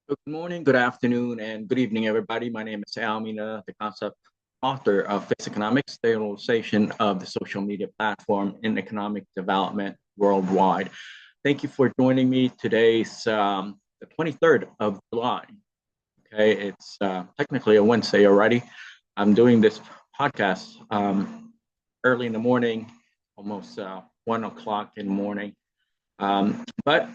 Good morning, good afternoon, and good evening, everybody. My name is Almina, the concept author of Fixed Economics, Stabilization of the Social Media Platform in Economic Development Worldwide. Thank you for joining me. Today's the 23rd of July. Okay, it's technically a Wednesday already. I'm doing this podcast early in the morning, almost 1 o'clock in the morning. But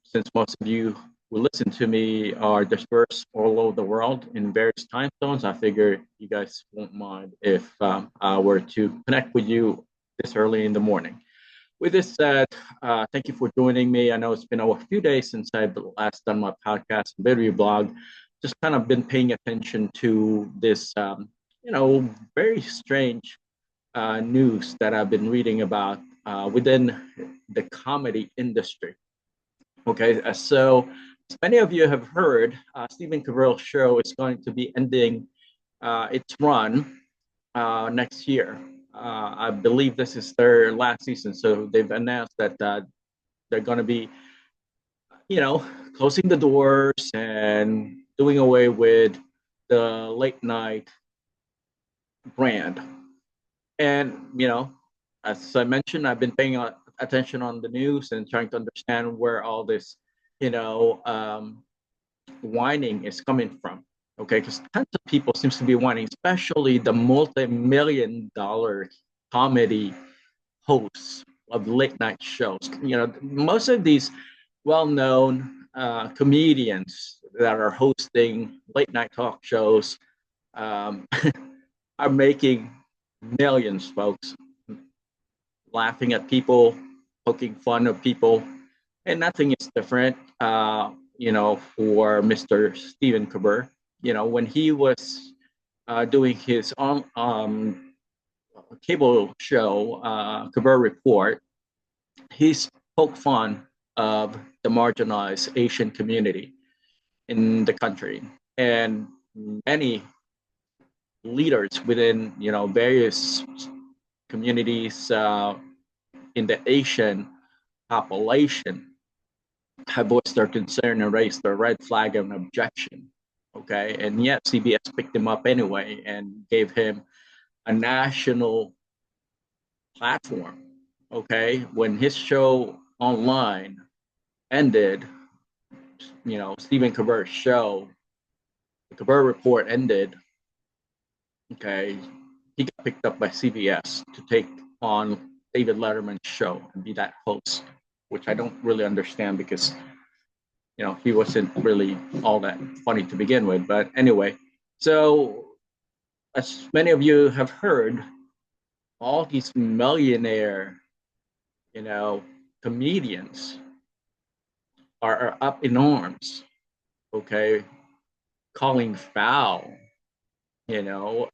since most of you who listen to me are dispersed all over the world in various time zones, I figure you guys won't mind if I were to connect with you this early in the morning. With this said, thank you for joining me. I know it's been a few days since I've last done my podcast and video blog. Just kind of been paying attention to this, very strange news that I've been reading about within the comedy industry. Okay, so as many of you have heard, Stephen Colbert's show is going to be ending its run next year. I believe this is their last season, so they've announced that they're going to be, closing the doors and doing away with the late night brand. And as I mentioned, I've been paying attention on the news and trying to understand where all this, you know, um, whining is coming from. Okay, because tons of people seems to be whining, especially the multi-million dollar comedy hosts of late night shows. Most of these well-known comedians that are hosting late night talk shows um, are making millions, folks, laughing at people, poking fun of people, and nothing is different. For Mr. Stephen Colbert, when he was doing his own cable show, Colbert Report, he spoke fun of the marginalized Asian community in the country, and many leaders within various communities in the Asian population have voiced their concern and raised their red flag and objection. Okay, and yet CBS picked him up anyway and gave him a national platform. Okay, when his show online ended, Stephen Colbert's show, the Colbert Report ended. Okay, he got picked up by CBS to take on David Letterman's show and be that host, which I don't really understand because he wasn't really all that funny to begin with. But anyway, so as many of you have heard, all these millionaire, you know, comedians are up in arms, okay, calling foul, you know,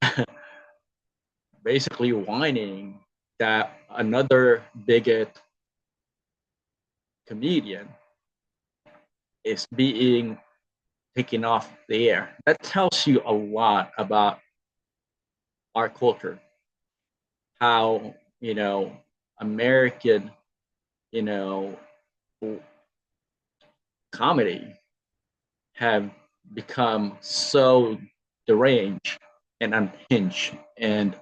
basically whining that another bigot comedian is being taken off the air. That tells you a lot about our culture, how, American, you know, comedy have become so deranged and unhinged and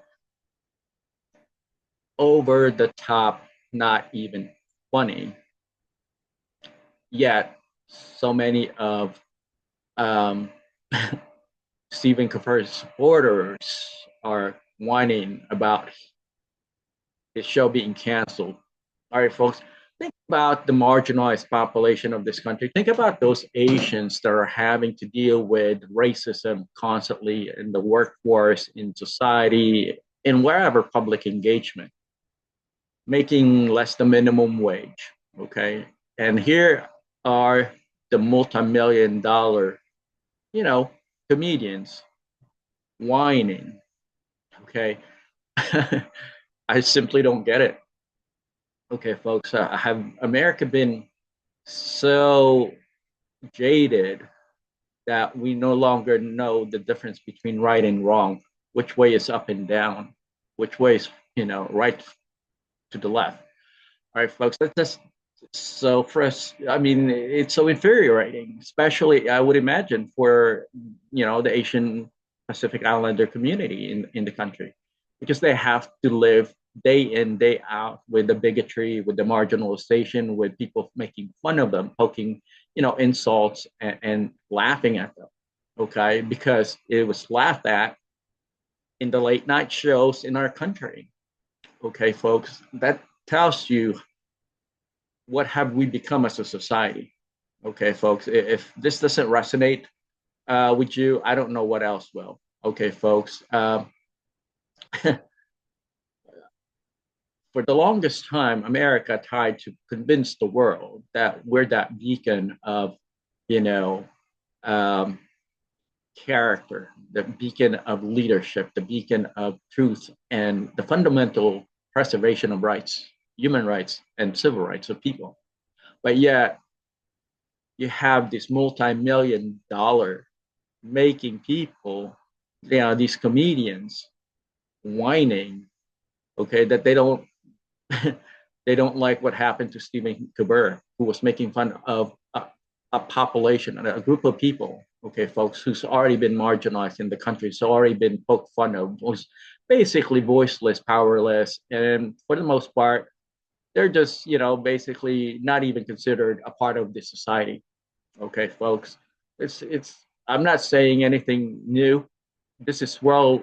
over the top, not even funny. Yet, so many of um, Stephen Colbert's supporters are whining about his show being canceled. All right, folks, think about the marginalized population of this country. Think about those Asians that are having to deal with racism constantly in the workforce, in society, in wherever public engagement, making less than minimum wage. Okay. And here are the multi-million dollar, you know, comedians whining. Okay. I simply don't get it. Okay, folks, have America been so jaded that we no longer know the difference between right and wrong, which way is up and down, which way is, right to the left. All right, folks, let's just So for us, I mean, it's so infuriating, especially I would imagine for the Asian Pacific Islander community in the country, because they have to live day in day out with the bigotry, with the marginalization, with people making fun of them, poking insults and laughing at them. Okay, because it was laughed at in the late night shows in our country. Okay, folks, that tells you what have we become as a society. Okay, folks, if this doesn't resonate with you, I don't know what else will. Okay, folks. For the longest time, America tried to convince the world that we're that beacon of, you know, um, character, the beacon of leadership, the beacon of truth, and the fundamental preservation of rights, human rights, and civil rights of people. But yet, you have this multi-million-dollar making people, these comedians whining, okay, that they don't they don't like what happened to Stephen Colbert, who was making fun of a population, a group of people, okay, folks, who's already been marginalized in the country, so already been poked fun of, was basically voiceless, powerless, and for the most part, they're just, basically not even considered a part of the society. Okay, folks, it's. I'm not saying anything new. This is well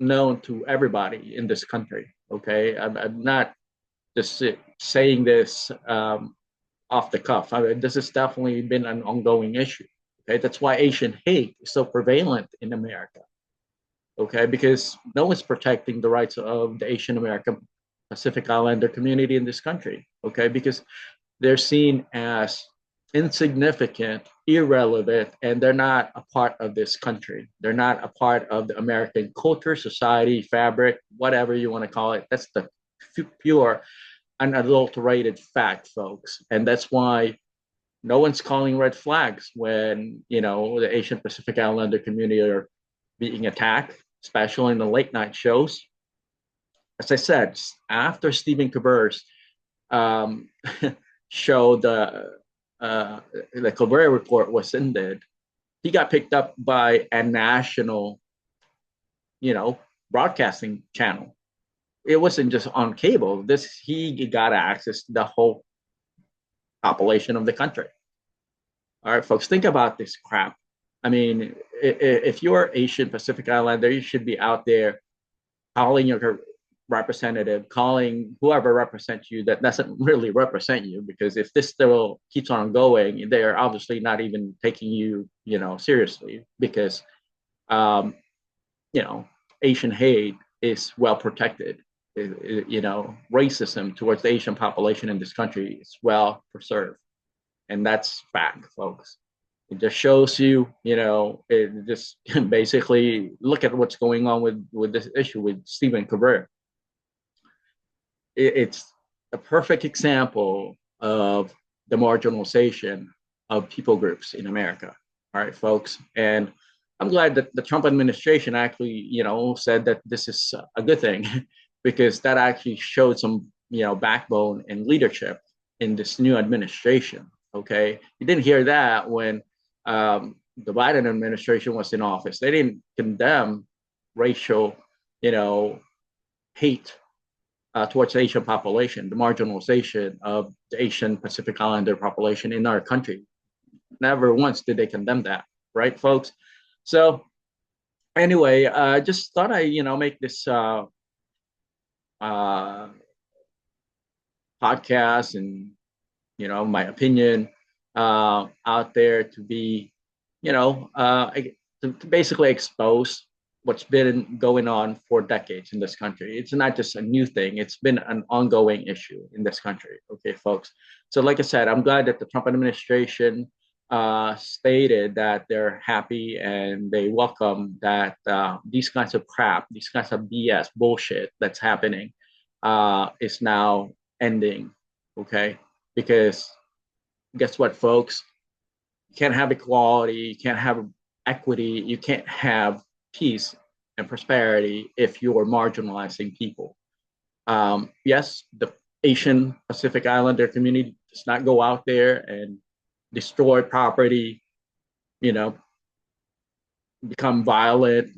known to everybody in this country. Okay, I'm not just saying this off the cuff. I mean, this has definitely been an ongoing issue. Okay, that's why Asian hate is so prevalent in America. Okay, because no one's protecting the rights of the Asian American Pacific Islander community in this country. Okay, because they're seen as insignificant, irrelevant, and they're not a part of this country. They're not a part of the American culture, society, fabric, whatever you want to call it. That's the pure, unadulterated fact, folks. And that's why no one's calling red flags when, the Asian Pacific Islander community are being attacked, especially in the late night shows. As I said, after Stephen Colbert's um, show, uh, the Colbert Report was ended, he got picked up by a national, you know, broadcasting channel. It wasn't just on cable. This he got access to the whole population of the country. All right, folks, think about this crap. I mean, if you're Asian Pacific Islander, you should be out there calling your representative, calling whoever represents you that doesn't really represent you, because if this still keeps on going, they're obviously not even taking you, seriously, because um, you know, Asian hate is well protected. Racism towards the Asian population in this country is well preserved, and that's fact, folks. It just shows you, it just basically look at what's going on with this issue with Stephen Colbert. It's a perfect example of the marginalization of people groups in America. All right, folks. And I'm glad that the Trump administration actually, said that this is a good thing because that actually showed some, backbone and leadership in this new administration. Okay. You didn't hear that when the Biden administration was in office. They didn't condemn racial, you know, hate towards the Asian population, the marginalization of the Asian Pacific Islander population in our country. Never once did they condemn that, right, folks? So anyway, just thought I, make this uh, podcast and, my opinion out there to be, to basically expose what's been going on for decades in this country. It's not just a new thing, it's been an ongoing issue in this country. Okay, folks. So, like I said, I'm glad that the Trump administration stated that they're happy and they welcome that these kinds of crap, these kinds of BS bullshit that's happening is now ending. Okay, because guess what, folks? You can't have equality, you can't have equity, you can't have peace and prosperity if you're marginalizing people. Yes, the Asian Pacific Islander community Just not go out there and destroy property, you know, become violent.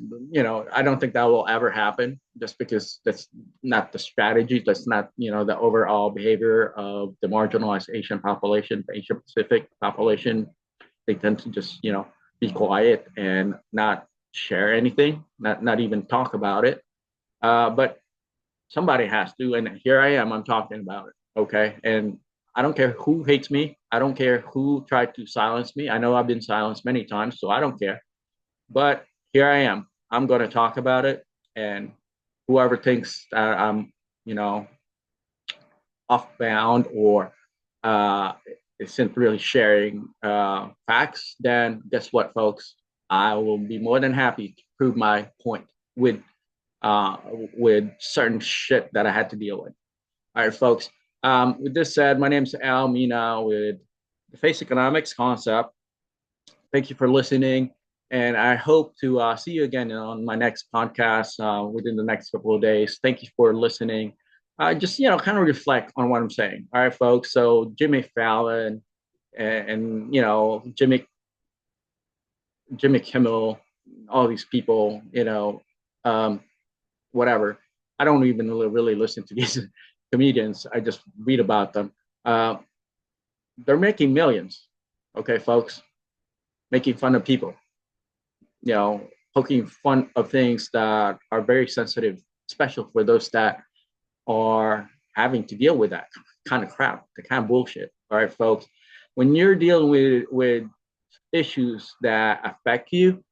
I don't think that will ever happen, just because that's not the strategy. That's not, the overall behavior of the marginalized Asian population, the Asia Pacific population. They tend to just, be quiet and not share anything, not even talk about it. But somebody has to, and here I am. I'm talking about it. Okay, and I don't care who hates me. I don't care who tried to silence me. I know I've been silenced many times, so I don't care. But here I am. I'm going to talk about it, and whoever thinks that I'm, you know, off bound or uh, isn't really sharing facts, then guess what, folks? I will be more than happy to prove my point with uh, with certain shit that I had to deal with. All right, folks. With this said, my name is Al Mina with the Face Economics Concept. Thank you for listening. And I hope to see you again on my next podcast within the next couple of days. Thank you for listening. Just, kind of reflect on what I'm saying. All right, folks. So Jimmy Fallon and Jimmy Kimmel, all these people, um, whatever. I don't even really listen to these comedians. I just read about them. Uh, they're making millions. Okay, folks, making fun of people, you know, poking fun of things that are very sensitive, especially for those that are having to deal with that kind of crap, the kind of bullshit. All right, folks. When you're dealing with issues that affect you,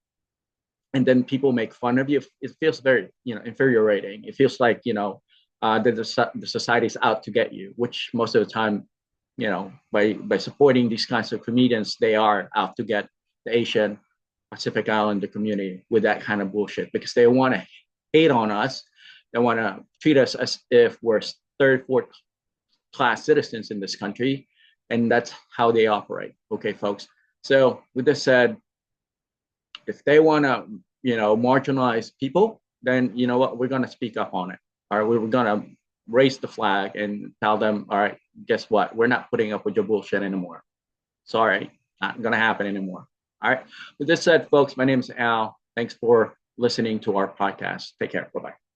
and then people make fun of you, it feels very, infuriating. It feels like, that the society's out to get you, which most of the time, by supporting these kinds of comedians, they are out to get the Asian Pacific Islander community with that kind of bullshit, because they want to hate on us. They want to treat us as if we're third, fourth class citizens in this country. And that's how they operate. Okay, folks. So with this said, if they want to, marginalize people, then you know what, we're going to speak up on it. All right, we're going to raise the flag and tell them, all right, guess what? We're not putting up with your bullshit anymore. Sorry, not going to happen anymore. All right. With this said, folks, my name is Al. Thanks for listening to our podcast. Take care. Bye-bye.